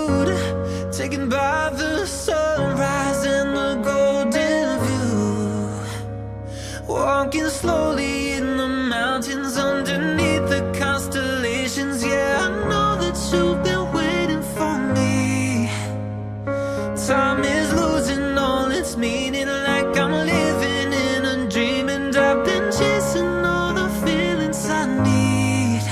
mood, taken by the sunrise and the golden view. Walking slowly in the mountains underneath the constellations. Yeah, I know that you've been waiting for me. Time is losing all its meaning, like I'm living in a dream, and I've been chasing all the feelings I need.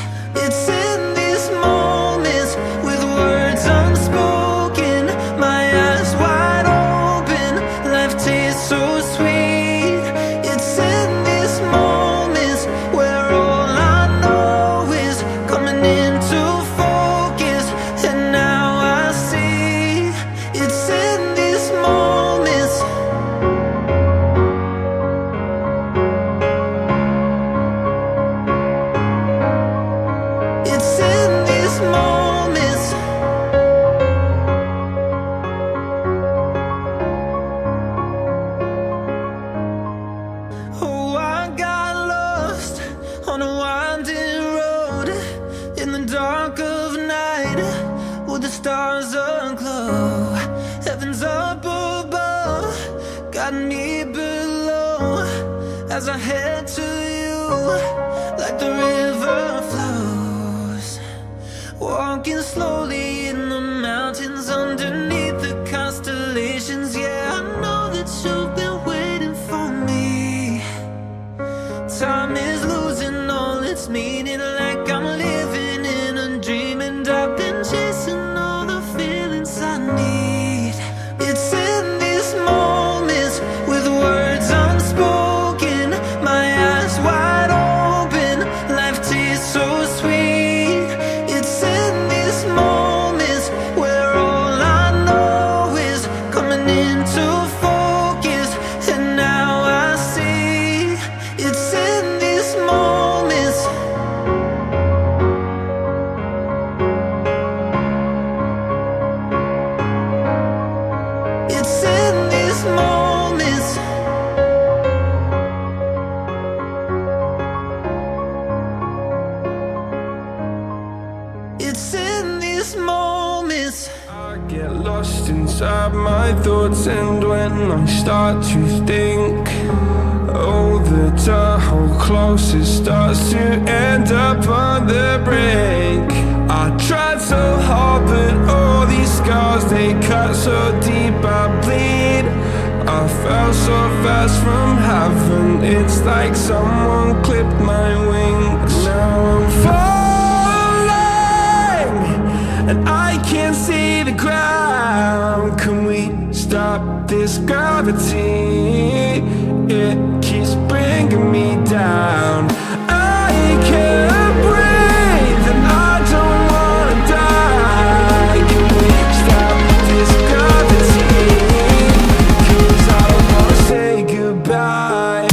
It's in these moments with words unspoken, my eyes wide open, life tastes so sweet. It's in these moments where all I know is coming into focus, and now I see. It's in these moments. It's in these moments. Oh, I got lost on a winding road in the dark of night, with the stars aglow. Heaven's up above, got me below, as I head to you like the river flows. Walking slowly in the mountains underneath the constellations. Yeah, I know that you've been waiting for me. Time is losing all its meaning, like I'm living in a dream, and I've been chasing all the feelings I need. It's in these moments with words unspoken, my eyes wide open, life tastes so sweet. It's in these moments where all I know is coming into focus, and now I see. It's in these moments. It's in these moments. It's in these moments. I get lost inside my thoughts, and when I start to think, oh, the tunnel closest starts to end up on the brink. I tried so hard, but all these scars, they cut so deep I bleed. I fell so fast from heaven, it's like someone clipped my wings. Now I'm falling, and I can't see the ground. Can we stop this gravity? It keeps bringing me down. I can't breathe, and I don't wanna die. Can we stop this gravity? 'Cause I don't wanna say goodbye.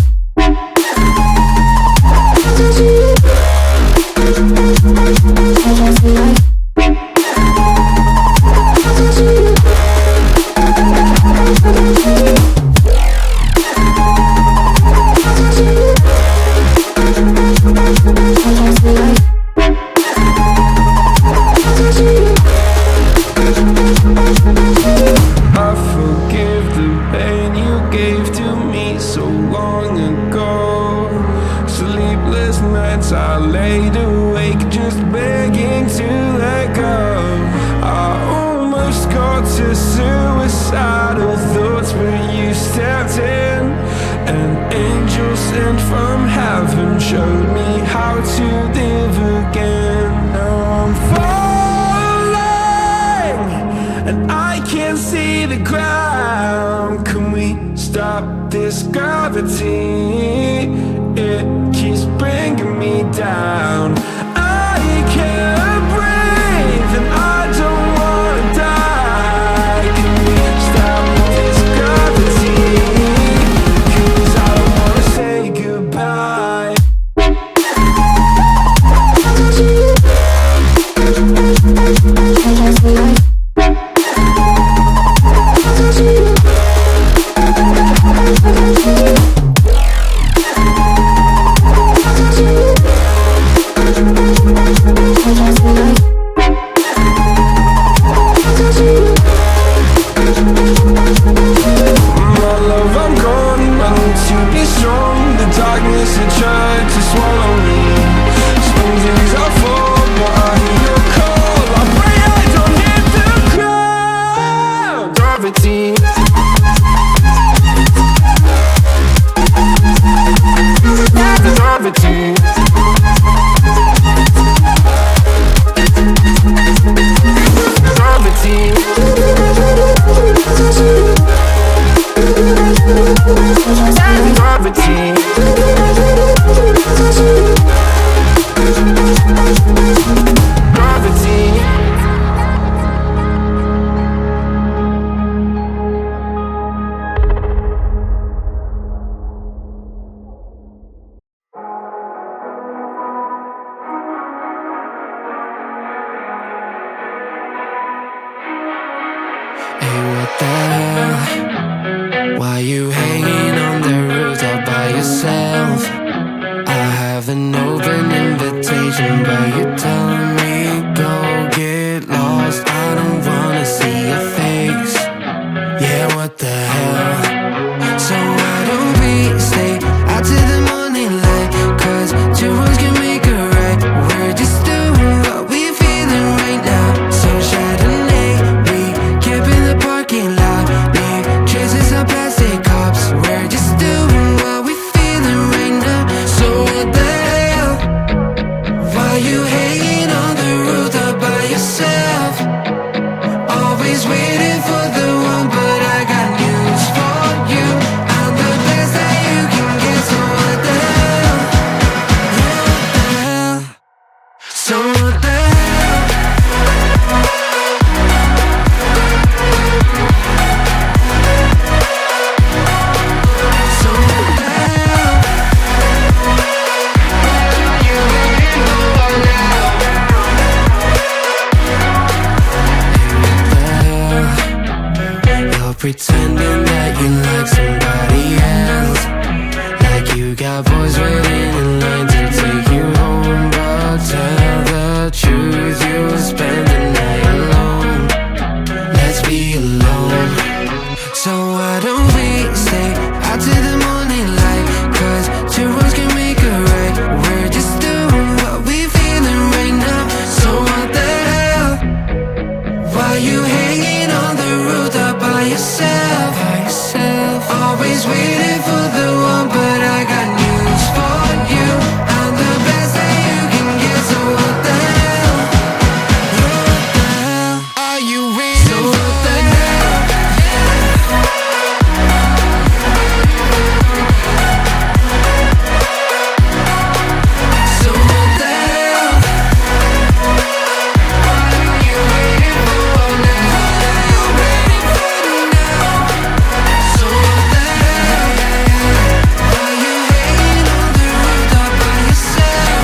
I forgive the pain you gave to me so long ago. Sleepless nights I laid awake just begging to let go. I almost got to suicidal thoughts, but you stepped in. An angel sent from heaven showed me how to live again. Now I'm falling, and I can't see the ground. Can we stop this gravity? It keeps bringing me down. I can't breathe, and I don't wanna die. Can we stop this gravity? 'Cause I don't wanna say goodbye. gravity. Gravity. Hey, what the hell? Why you hanging on the roof all by yourself? I have an open invitation, but you're telling me go get lost. I don't wanna see your face. Yeah, what the hell? So why don't we stay out till the morning light? 'Cause two wrongs can make a right. We're just doing what we're feeling right now. So Chardonnay, we camp in the parking lot. Leave traces of plastic cups. We're just doing what we're feeling right now. So what the hell? Why you hanging on the roof all by yourself? Always waiting for the one, but I got news for you. I'm the best that you can get, so what the hell? Yeah, what the hell? So what the hell? So what the hell? What are you waiting for now? You're pretending that you like somebody else, like you got boys waiting in line to take you home. But tell the truth, you'll spend the night alone. Let's be alone. So why don't we stay out till the morning light? 'Cause two wrongs can make a right. We're just doing what we're feeling right now. So what the hell? Why you hanging on the roof all by yourself? Always waiting for the one, but I got news for you. I'm the best that you can get, so what the hell? Yeah, what the hell? Are you ready? So what the hell? So what the hell? What are you waiting for now? What are you waiting for now? So what the hell? Why you hanging on the roof all by yourself?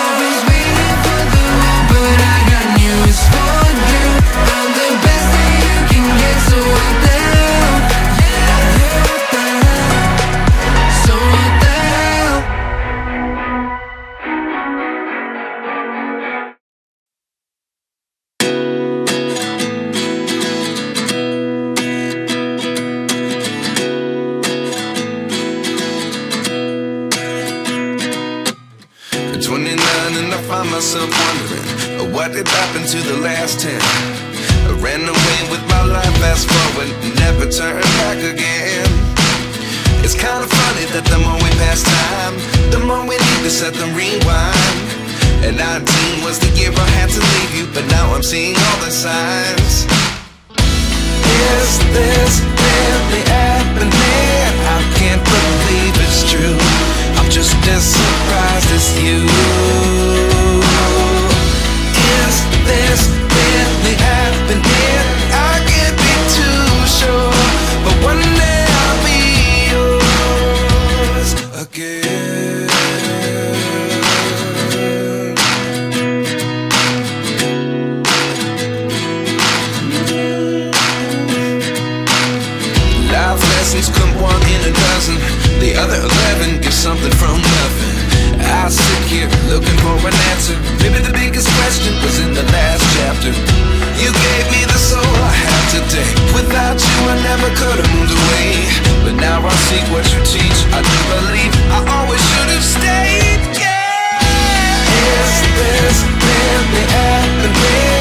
Always waiting for the one, but I got news for you. I'm the best that you can get, so what the hell? Yeah, what the hell? So what the hell? At 29 and I find myself wondering what did happen to the last 10. I ran away with my life, fast forward, never turn back again. It's kind of funny that the more we pass time, the more we need to set the rewind. And 19 was the year I had to leave you, but now I'm seeing all the signs. Is this really happening? I can't believe it's true. I'm just as surprised as you. Is this really happening? I can't be too sure, but one day I'll be yours again. Life lessons come one in a dozen. The other 11 give something from nothing. I sit here looking for an answer. Maybe the biggest question was in the last chapter. You gave me the soul I have today. Without you I never could have moved away. But now I see what you teach. I do believe I always should have stayed. Yeah. Is this really happening?